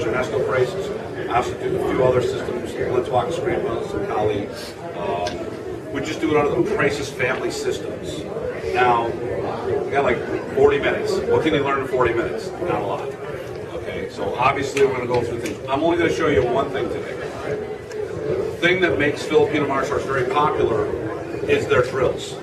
Presas and Eskrima Presas. I also do a few other systems, Balintawak, Eskrima, and Kali. We just do it under the Presas family systems. Now, we got like 40 minutes. What can you learn in 40 minutes? Not a lot. Okay, so obviously we're going to go through things. I'm only going to show you one thing today. The thing that makes Filipino martial arts very popular is their drills.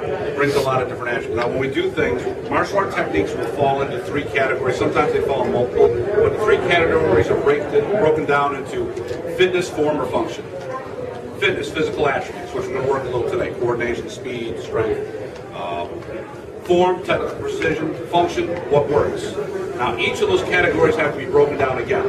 It brings a lot of different attributes. Now, when we do things, martial art techniques will fall into three categories. Sometimes they fall in multiple, but the three categories are broken down into fitness, form, or function. Fitness, physical attributes, which we're going to work a little today. Coordination, speed, strength. Form, technical precision. Function, what works. Now, each of those categories have to be broken down again.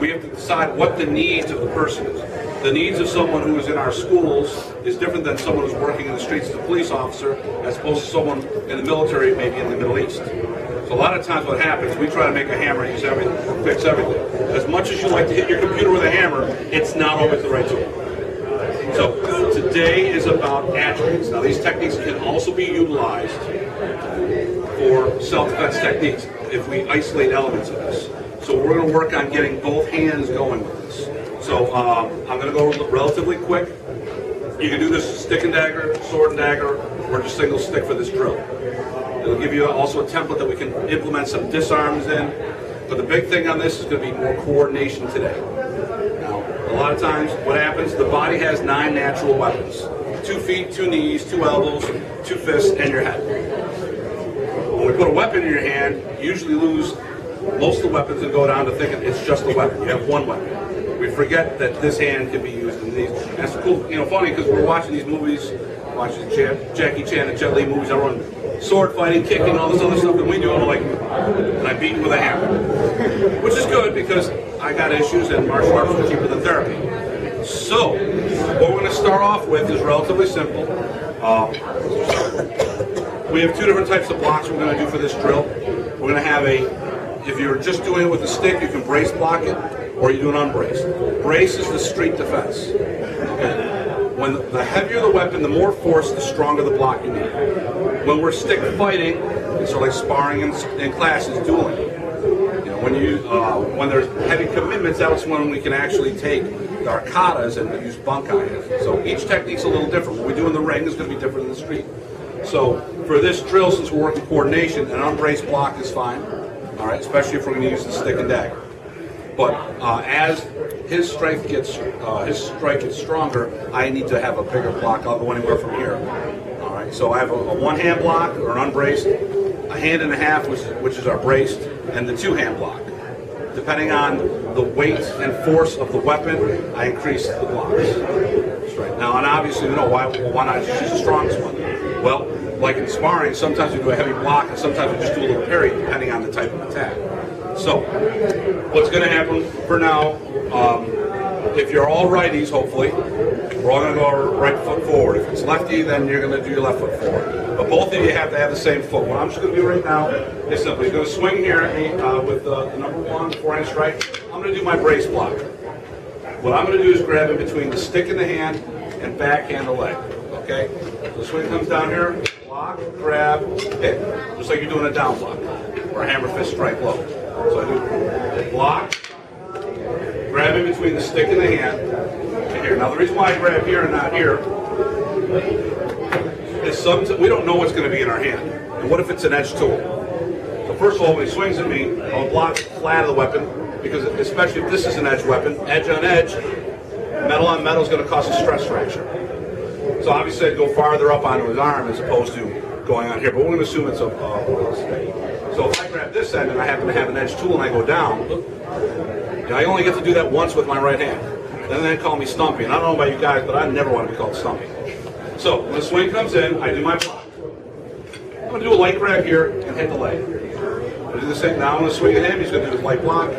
We have to decide what the needs of the person is. The needs of someone who is in our schools is different than someone who's working in the streets as a police officer, as opposed to someone in the military, maybe in the Middle East. So a lot of times what happens, we try to make a hammer use everything, or fix everything. As much as you like to hit your computer with a hammer, it's not always the right tool. So today is about attributes. Now these techniques can also be utilized for self-defense techniques if we isolate elements of this. So we're going to work on getting both hands going with this. So I'm going to go relatively quick. You can do this stick and dagger, sword and dagger, or just single stick for this drill. It'll give you also a template that we can implement some disarms in. But the big thing on this is going to be more coordination today. Now, a lot of times what happens, the body has 9 natural weapons. 2 feet, 2 knees, 2 elbows, 2 fists, and your head. When we put a weapon in your hand, you usually lose most of the weapons and go down to thinking it's just a weapon. You have one weapon. We forget that this hand can be used in these. And it's cool, funny because we're watching these movies, watching Jackie Chan and Jet Li movies, everyone sword fighting, kicking, all this other stuff, and we do it like, and I beat you with a hammer. Which is good because I got issues and martial arts is cheaper than therapy. So, what we're going to start off with is relatively simple. We have 2 different types of blocks we're going to do for this drill. We're going to have if you're just doing it with a stick, you can brace block it, or you do an unbraced. Brace is the street defense. Okay? When the heavier the weapon, the more force, the stronger the block you need. When we're stick fighting, it's sort of like sparring in classes, dueling. When there's heavy commitments, that's when we can actually take our katas and use bunkai. So each technique's a little different. What we do in the ring is going to be different in the street. So for this drill, since we're working coordination, an unbraced block is fine. All right, especially if we're going to use the stick and dagger. But as his strike gets stronger, I need to have a bigger block. I'll go anywhere from here. All right, so I have a one-hand block or an unbraced, a hand and a half, which is our braced, and the 2-hand block. Depending on the weight and force of the weapon, I increase the blocks. Right. Now, and obviously, why not just use the strongest one? Well, like in sparring, sometimes we do a heavy block, and sometimes we just do a little parry, depending on the type of attack. So, what's going to happen for now, if you're all righties, hopefully, we're all going to go right foot forward. If it's lefty, then you're going to do your left foot forward. But both of you have to have the same foot. What I'm just going to do right now is simply, he's going to swing here at me with the number 1 4-hand strike. I'm going to do my brace block. What I'm going to do is grab in between the stick in the hand and backhand the leg. Okay? The swing comes down here, block, grab, hit. Just like you're doing a down block or a hammer fist strike low. So I do block, grab in between the stick and the hand, and here. Now the reason why I grab here and not here is sometimes we don't know what's going to be in our hand. And what if it's an edge tool? So first of all, when he swings at me, I'll block flat of the weapon, because especially if this is an edge weapon, edge on edge, metal on metal is going to cause a stress fracture. So obviously I'd go farther up onto his arm as opposed to going on here, but we're going to assume it's a stick. So if I grab this end and I happen to have an edge tool and I go down, I only get to do that once with my right hand. Then they call me Stumpy. And I don't know about you guys, but I never want to be called Stumpy. So when the swing comes in, I do my block. I'm going to do a light grab here and hit the leg. I do the same. Now I'm going to swing at him. He's going to do his light block,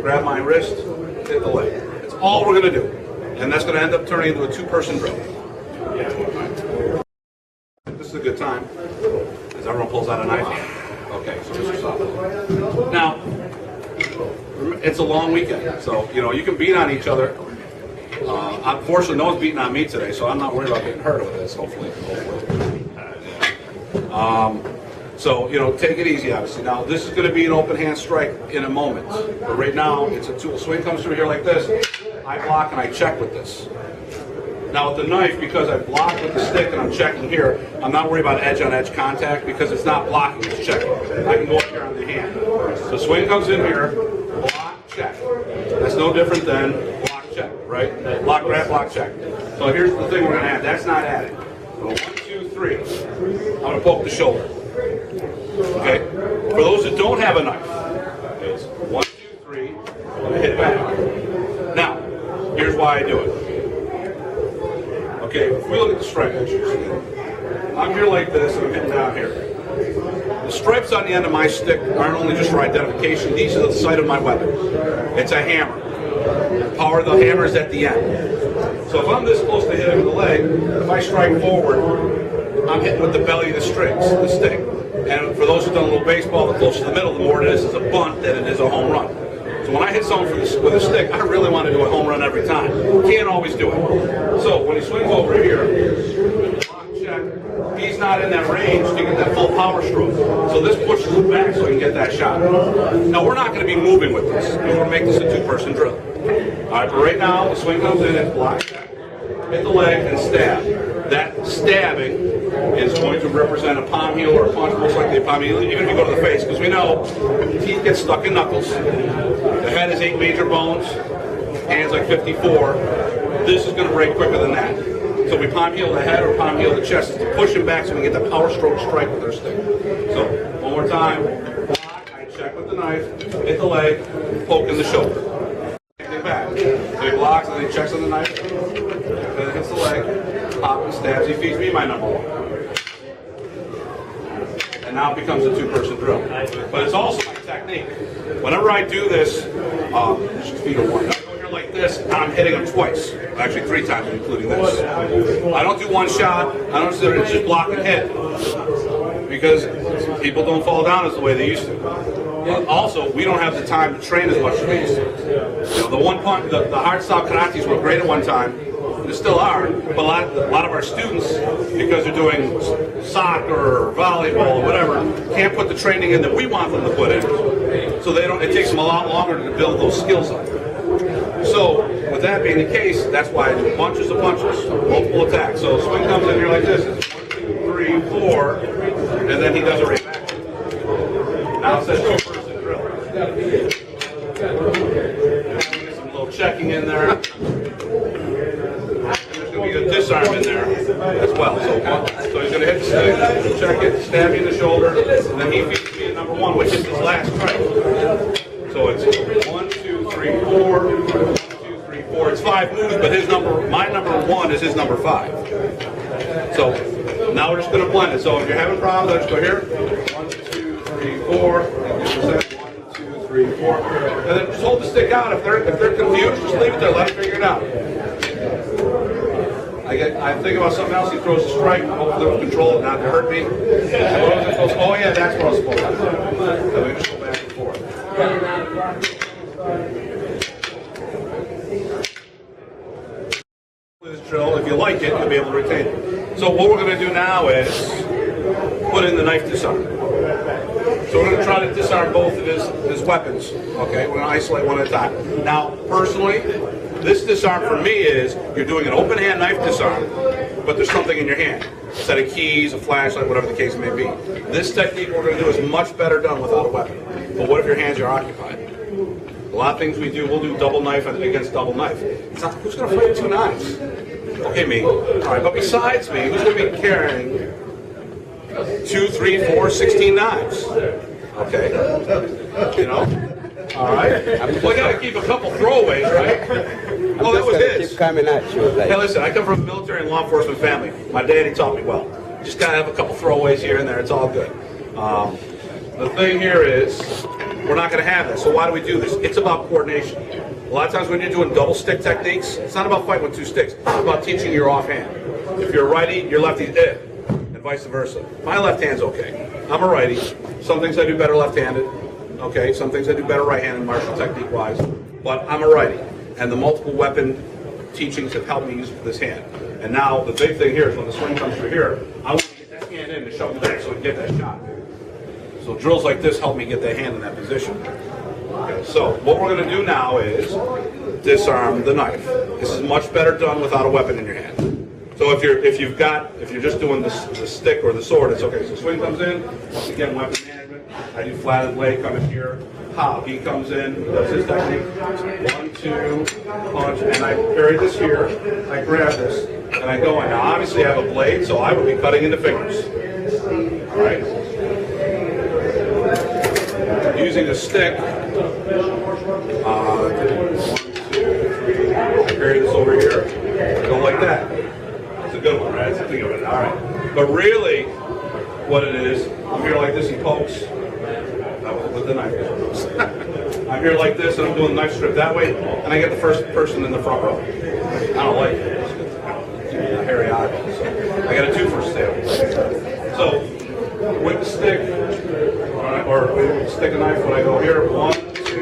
grab my wrist, hit the leg. That's all we're going to do. And that's going to end up turning into a 2-person drill. Yeah. This is a good time as everyone pulls out a knife. Okay, so this is soft. Now, it's a long weekend, so you can beat on each other. Unfortunately, no one's beating on me today, so I'm not worried about getting hurt with this. Hopefully. So, you know, take it easy, obviously. Now, this is going to be an open hand strike in a moment. But right now, it's a tool. Swing comes through here like this. I block and I check with this. Now, with the knife, because I block with the stick and I'm checking here, I'm not worried about edge-on-edge contact because it's not blocking, it's checking. I can go up here on the hand. So swing comes in here, block, check. That's no different than block, check, right? Block, grab, block, check. So here's the thing we're going to add. That's not adding. So 1, 2, 3. I'm going to poke the shoulder. Okay? For those that don't have a knife, it's 1, 2, 3, I'm going to hit back. Now, here's why I do it. Okay, if we look at the stripe pictures, I'm here like this and I'm hitting down here. The stripes on the end of my stick aren't only just for identification, these are the site of my weapon. It's a hammer. The power of the hammer is at the end. So if I'm this close to hitting with the leg, if I strike forward, I'm hitting with the belly of the stick. And for those who've done a little baseball, the closer to the middle, the more it is a bunt than it is a home run. So when I hit someone with a stick, I really want to do a home run every time. Can't always do it. So when he swings over here, block, check, he's not in that range to get that full power stroke. So this pushes him back so he can get that shot. Now we're not going to be moving with this. We're going to make this a two-person drill. All right, but right now the swing comes in and block, check, hit the leg and stab. That stabbing is going to represent a palm heel or a punch, most likely a palm heel, even if you go to the face, because we know teeth get stuck in knuckles. The head is 8 major bones, hands like 54. This is going to break quicker than that. So we palm heel the head or palm heel the chest to push him back so we can get the power stroke strike with our stick. So one more time, block, I check with the knife, hit the leg, poke in the shoulder. Back. So he blocks and then he checks on the knife, then hits the leg, pop and stabs. He feeds me my number 1. And now it becomes a two-person drill. But it's also my technique. Whenever I do this, just feed him one. I go here like this, and I'm hitting him twice. Actually 3 times, including this. I don't do one shot. I don't just block and hit. Because people don't fall down as the way they used to. Also, we don't have the time to train as much as we used to. You know, the one punch, the hard-style karates were great at one time. They still are, but a lot of our students, because they're doing soccer or volleyball or whatever, can't put the training in that we want them to put in. So they don't. It takes them a lot longer to build those skills up. So, with that being the case, that's why I do bunches of punches, multiple attacks. So swing comes in here like this. It's 1, 2, 3, 4, and then he does a right back. Now it says two-person drill. Get some little checking in there. There's going to be a disarm in there as well. So he's going to hit the stick, check it, stab you in the shoulder, and then he feeds me at number 1, which is his last strike. So it's 1, 2, 3, 4, 1, 2, 3, 4. It's 5 moves, but my number 1 is his number 5. So now we're just going to blend it. So if you're having problems, I just go here. 1, 2, 3, 4. 1, 2, 3, 4. And then just hold the stick out. If they're confused, just leave it there. Let them figure it out. I think about something else. He throws a strike. Hopefully they'll control it, not to hurt me. Oh yeah, that's what I was supposed to do. So we just go back and forth. This drill, if you like it, you'll be able to retain it. So what we're going to do now is put in the knife disarm. So we're going to try to disarm both of his weapons. Okay, we're going to isolate one at a time. Now, personally, this disarm for me is you're doing an open hand knife disarm, but there's something in your hand. A set of keys, a flashlight, whatever the case may be. This technique we're going to do is much better done without a weapon. But what if your hands are occupied? A lot of things we'll do double knife against double knife. It's not, who's going to fight 2 knives? Okay, me. All right, but besides me, who's going to be carrying 2, 3, 4, 16 knives? Okay. You know? All right. Well, you got to keep a couple throwaways, right? Oh, that was his. Keep coming at you. Hey, listen, I come from a military and law enforcement family. My daddy taught me well. Just got to have a couple throwaways here and there. It's all good. The thing here is, we're not going to have this. So why do we do this? It's about coordination. A lot of times when you're doing double stick techniques, it's not about fighting with 2 sticks. It's about teaching your offhand. If you're a righty, your lefty, and vice versa. My left hand's okay. I'm a righty. Some things I do better left-handed. Okay, some things I do better right-handed, martial technique-wise. But I'm a righty. And the multiple weapon teachings have helped me use this hand. And now the big thing here is when the swing comes through here, I want to get that hand in to shove it back so we can get that shot. So drills like this help me get the hand in that position. Okay, so what we're going to do now is disarm the knife. This is much better done without a weapon in your hand. So if you're just doing the stick or the sword, it's okay. So swing comes in. Once again, weapon management. I do flatted leg, come in here. How he comes in, does his technique. 1, 2, punch, and I carry this here. I grab this and I go in. Now obviously I have a blade, so I would be cutting into fingers. All right. Using a stick. 1, 2, 3. I carry this over here. Go like that. It's a good one, right? That's think of it. All right. But really, what it is, I'm here like this. He pokes. With the knife. I'm here like this, and I'm doing the knife strip that way, and I get the first person in the front row. I don't like it. It's a hairy eyeball. So I got a 2 for sale. So with the stick, or stick a knife when I go here, 1, 2,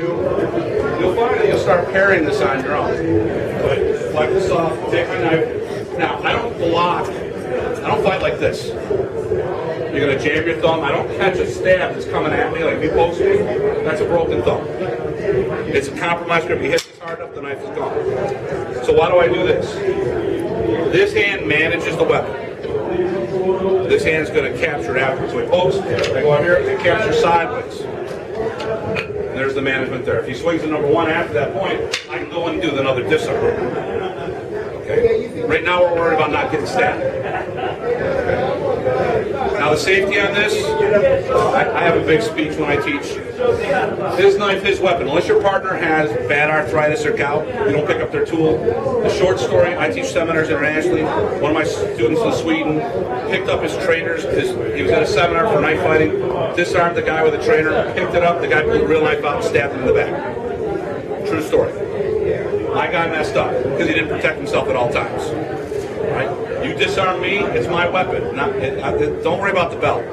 you'll find that you'll start carrying this on your own. So flex this off, take my knife. Now I don't block. I don't fight like this. You're going to jam your thumb. I don't catch a stab that's coming at me like if he pokes me. That's a broken thumb. It's a compromised grip. You hit this hard enough, the knife is gone. So why do I do this? This hand manages the weapon. This hand's going to capture it after. So he pokes, I go out here, and capture sideways. And there's the management there. If he swings the number 1 after that point, I can go and do another disarm. Okay? Right now we're worried about not getting stabbed. Okay? Now the safety on this, I have a big speech when I teach. His knife, his weapon. Unless your partner has bad arthritis or gout, you don't pick up their tool. The short story, I teach seminars internationally. One of my students in Sweden picked up his trainers. He was at a seminar for knife fighting, disarmed the guy with a trainer, picked it up, the guy pulled the real knife out and stabbed him in the back. True story. My guy messed up because he didn't protect himself at all times. Right? You disarm me, it's my weapon. Don't worry about the belt.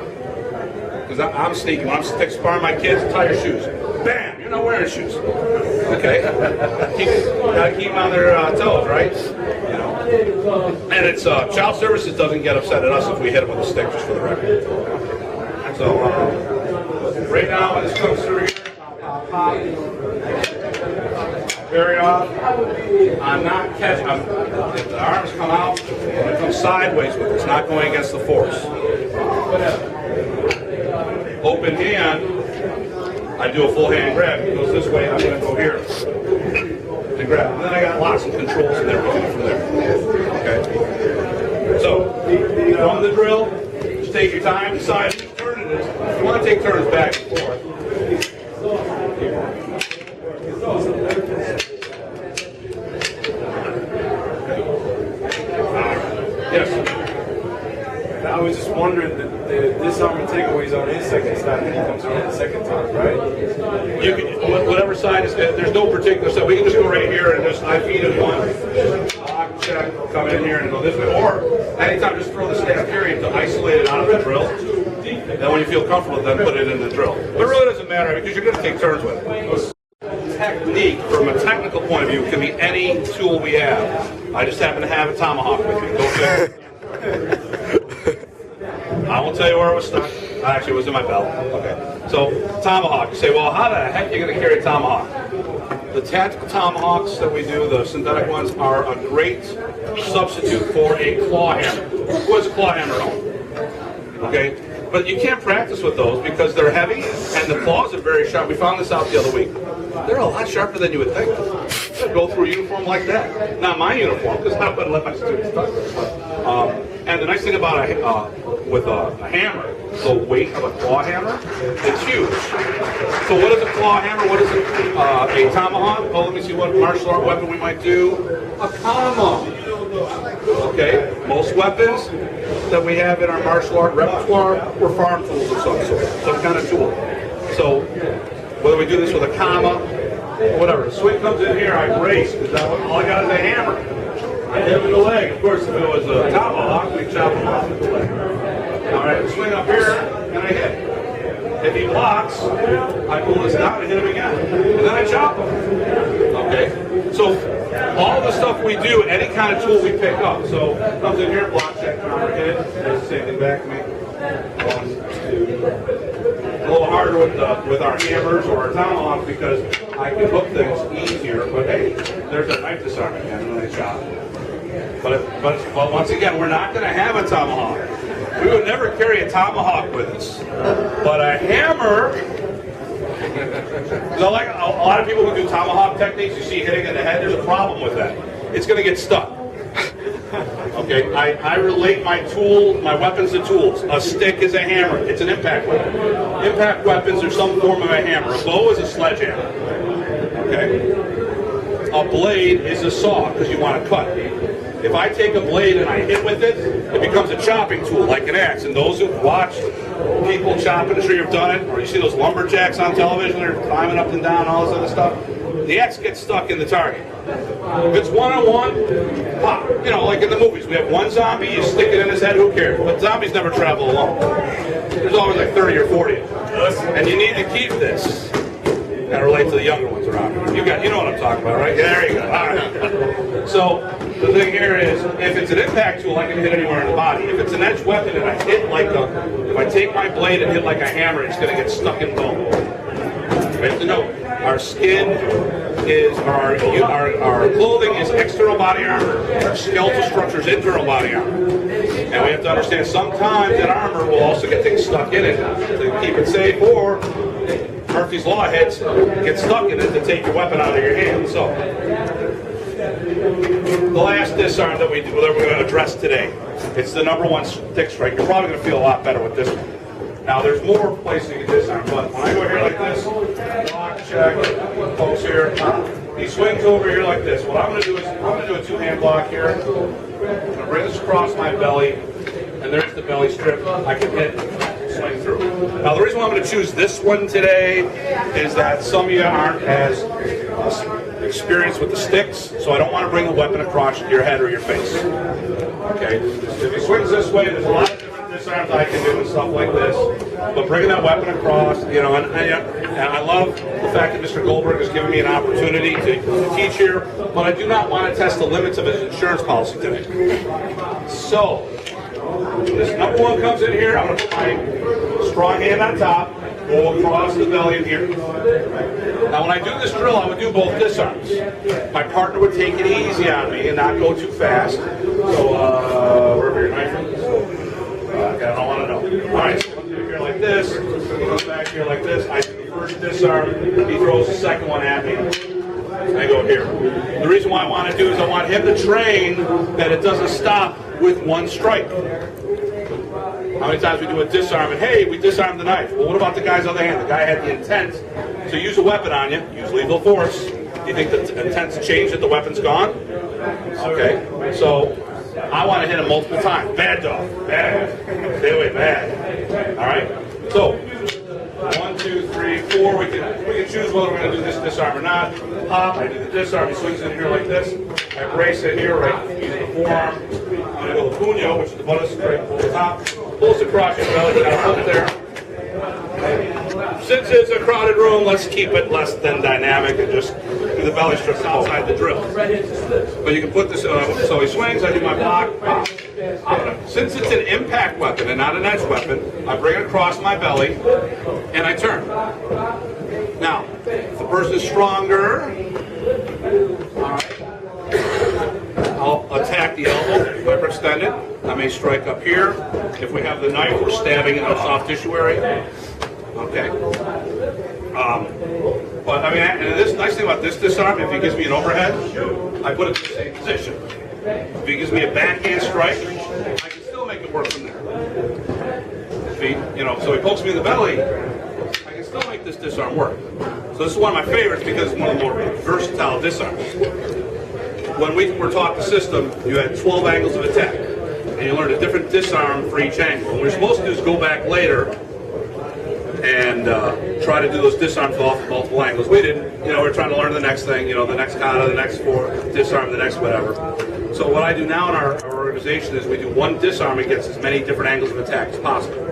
Because I'm sneaky. When I'm sparring my kids, tie your shoes. Bam! You're not wearing shoes. Okay? Gotta keep them on their toes, right? You know. And it's child services doesn't get upset at us if we hit them with a stick, just for the record. So right now, when this comes through here, I'll pop. Very often, I'm not catching. If the arms come out, I'm going to come sideways with it. It's not going against the force. Open hand, I do a full hand grab. If it goes this way, I'm going to go here and grab. And then I got lots of controls and everything from there. Okay. So, from the drill, just take your time, decide which turn it is. If you want to take turns back and forth. Yes. I was just wondering that the disarm and takeaways on his second side, and he comes around the second time, right? You can, whatever side is good. There's no particular side. We can just go right here and just I feed it one. Lock, check, come in here and go this way. Or anytime, just throw the stab period to isolate it out of the drill. Then when you feel comfortable, then put it in the drill. But it really doesn't matter because you're going to take turns with it. Technique, from a technical point of view, can be any tool we have. I just happen to have a tomahawk with me. Go figure. I won't tell you where it was stuck. Actually, it was in my belt. Okay. So, tomahawk. You say, well, how the heck are you going to carry a tomahawk? The tactical tomahawks that we do, the synthetic ones, are a great substitute for a claw hammer. Who has a claw hammer on? Okay? But you can't practice with those because they're heavy and the claws are very sharp. We found this out the other week. They're a lot sharper than you would think. They'll go through a uniform like that. Not my uniform, because I wouldn't let my students touch it. And the nice thing about with a hammer, the weight of a claw hammer, it's huge. So what is a claw hammer? What is a tomahawk? Well, let me see what martial art weapon we might do. A kama. Okay, most weapons that we have in our martial art repertoire were farm tools of some sort, some kind of tool. So whether we do this with a kama, whatever. The swing comes in here, I brace, because all I got is a hammer. I hit him in the leg. Of course, if it was a tomahawk, we'd chop him off with the leg. All right, swing up here, and I hit. If he blocks, I pull this down and hit him again. And then I chop him. Okay? So all the stuff we do, any kind of tool we pick up. So comes in here, block check, counter hit. There's the same thing back to me. 1, 2. little harder with our hammers or our tomahawks because I can hook things easier. But hey, there's a knife disarm again when they chop. But once again, we're not going to have a tomahawk. We would never carry a tomahawk with us. But a hammer, like a lot of people who do tomahawk techniques, you see hitting in the head, there's a problem with that. It's going to get stuck. Okay, I relate my weapons to tools. A stick is a hammer. It's an impact weapon. Impact weapons are some form of a hammer. A bow is a sledgehammer. Okay? A blade is a saw because you want to cut. If I take a blade and I hit with it, it becomes a chopping tool like an axe. And those who've watched people chopping, I'm sure you've done it, or you see those lumberjacks on television, they're climbing up and down, all this other stuff. The axe gets stuck in the target. If it's one-on-one, pop. You know, like in the movies, we have one zombie, you stick it in his head, who cares? But zombies never travel alone. There's always like 30 or 40 of them. And you need to keep this. Gotta relate to the younger ones around here. You know what I'm talking about, right? Yeah, there you go. All right. So the thing here is, if it's an impact tool, I can hit anywhere in the body. If it's an edged weapon and I hit if I take my blade and hit like a hammer, it's gonna get stuck in bone. We have to know, our skin is, our clothing is external body armor. Our skeletal structure is internal body armor. And we have to understand sometimes that armor will also get things stuck in it to keep it safe, or Murphy's Law hits, get stuck in it to take your weapon out of your hand. So, the last disarm that we're going to address today, it's the #1 stick strike. You're probably going to feel a lot better with this one. Now, there's more places you can disarm, but when I go here like this, block, check, folks here, he swings over here like this. What I'm going to do is, I'm going to do a two-hand block here. I'm going to bring this across my belly, and there's the belly strip. I can hit, swing through. Now, the reason why I'm going to choose this one today is that some of you aren't as experienced with the sticks, so I don't want to bring the weapon across your head or your face. Okay? If he swings this way, there's a lot of different disarms I can do and stuff like this, but bringing that weapon across, you know, and I love the fact that Mr. Goldberg has given me an opportunity to teach here, but I do not want to test the limits of his insurance policy today. So, this #1 comes in here. I'm going to put my strong hand on top, go across the belly in here. Now, when I do this drill, I would do both disarms. My partner would take it easy on me and not go too fast. So, wherever your knife is. I don't want to know. All right, so I'm going to do here like this. He goes back here like this. I do the first disarm. He throws the second one at me. I go here. The reason why I want to do is I want him to train that it doesn't stop with one strike. How many times we do a disarm and, hey, we disarmed the knife. Well, what about the guy's other hand? The guy had the intent to use a weapon on you, use lethal force. Do you think the intent's changed that the weapon's gone? Okay, so I want to hit him multiple times. Bad dog. Bad. Stay away. Bad. All right? So, 1, 2, 3, 4. We can choose whether we're going to do this disarm or not. Pop. I do the disarm. He swings in here like this. I brace it here, right? Using the forearm. I'm going to go the puño, which is the butt of the strike. Pull the top. Pulls across your belly. You got to hold it there. Since it's a crowded room, let's keep it less than dynamic and just do the belly strips outside the drill. But you can put this, so he swings, I do my block, pop. Since it's an impact weapon and not an edge weapon, I bring it across my belly and I turn. Now, if the person is stronger, I'll attack the elbow, grip extended. I may strike up here. If we have the knife, we're stabbing in the soft tissue area. Okay. But I mean, and this nice thing about this disarm, if he gives me an overhead, I put it in the same position. If he gives me a backhand strike, I can still make it work from there. If he, so he pokes me in the belly, I can still make this disarm work. So this is one of my favorites because it's one of the more versatile disarms. When we were taught the system, you had 12 angles of attack, and you learned a different disarm for each angle. What we're supposed to do is go back later and try to do those disarms off multiple angles. We didn't. We're trying to learn the next thing, the next kata, the next disarm, the next whatever. So what I do now in our organization is we do one disarm against as many different angles of attack as possible.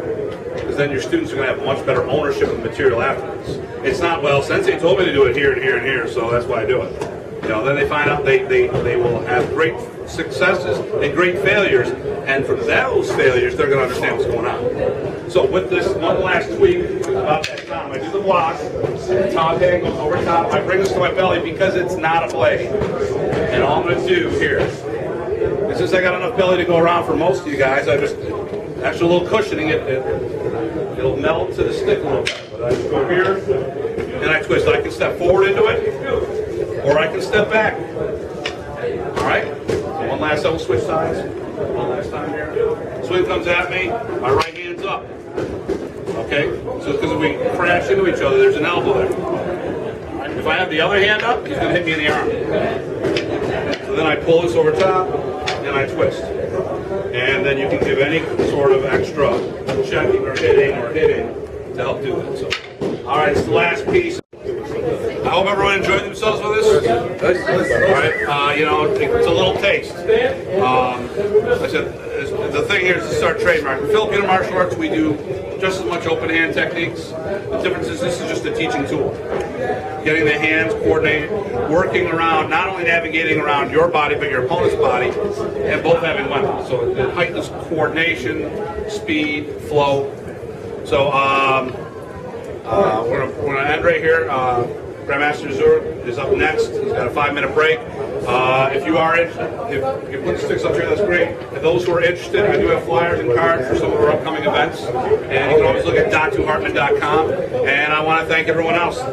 Because then your students are going to have much better ownership of the material afterwards. It's not, well, Sensei told me to do it here and here and here, so that's why I do it. You know, then they find out they will have great successes and great failures, and from those failures, they're going to understand what's going on. So with this one last tweak about that tom, I do the block, the top hand goes over top, I bring this to my belly because it's not a blade. And all I'm going to do here is, since I got enough belly to go around for most of you guys, I just, after a little cushioning, it'll melt to the stick a little bit. But I just go here, and I twist. I can step forward into it, or I can step back. All right? So one last time, we'll switch sides. One last time here. Swing comes at me, my right hand's up. Okay? So because if we crash into each other, there's an elbow there. All right? If I have the other hand up, he's going to hit me in the arm. So then I pull this over top, and I twist. And then you can give any sort of extra checking or hitting to help do that. So, all right, it's the last piece. I hope everyone enjoyed themselves with this. All right, you know, it's a little taste. Like I said, the thing here is to start trademarking. Filipino martial arts, we do just as much open hand techniques. The difference is this is just a teaching tool. Getting the hands coordinated, working around, not only navigating around your body, but your opponent's body, and both having weapons. So it heightens coordination, speed, flow. So we're going to end right here. Grandmaster Guro is up next. He's got a 5-minute break. If you are interested, if you put the sticks up here, that's great. And those who are interested, I do have flyers and cards for some of our upcoming events. And you can always look at DatuHartman.com. And I want to thank everyone else.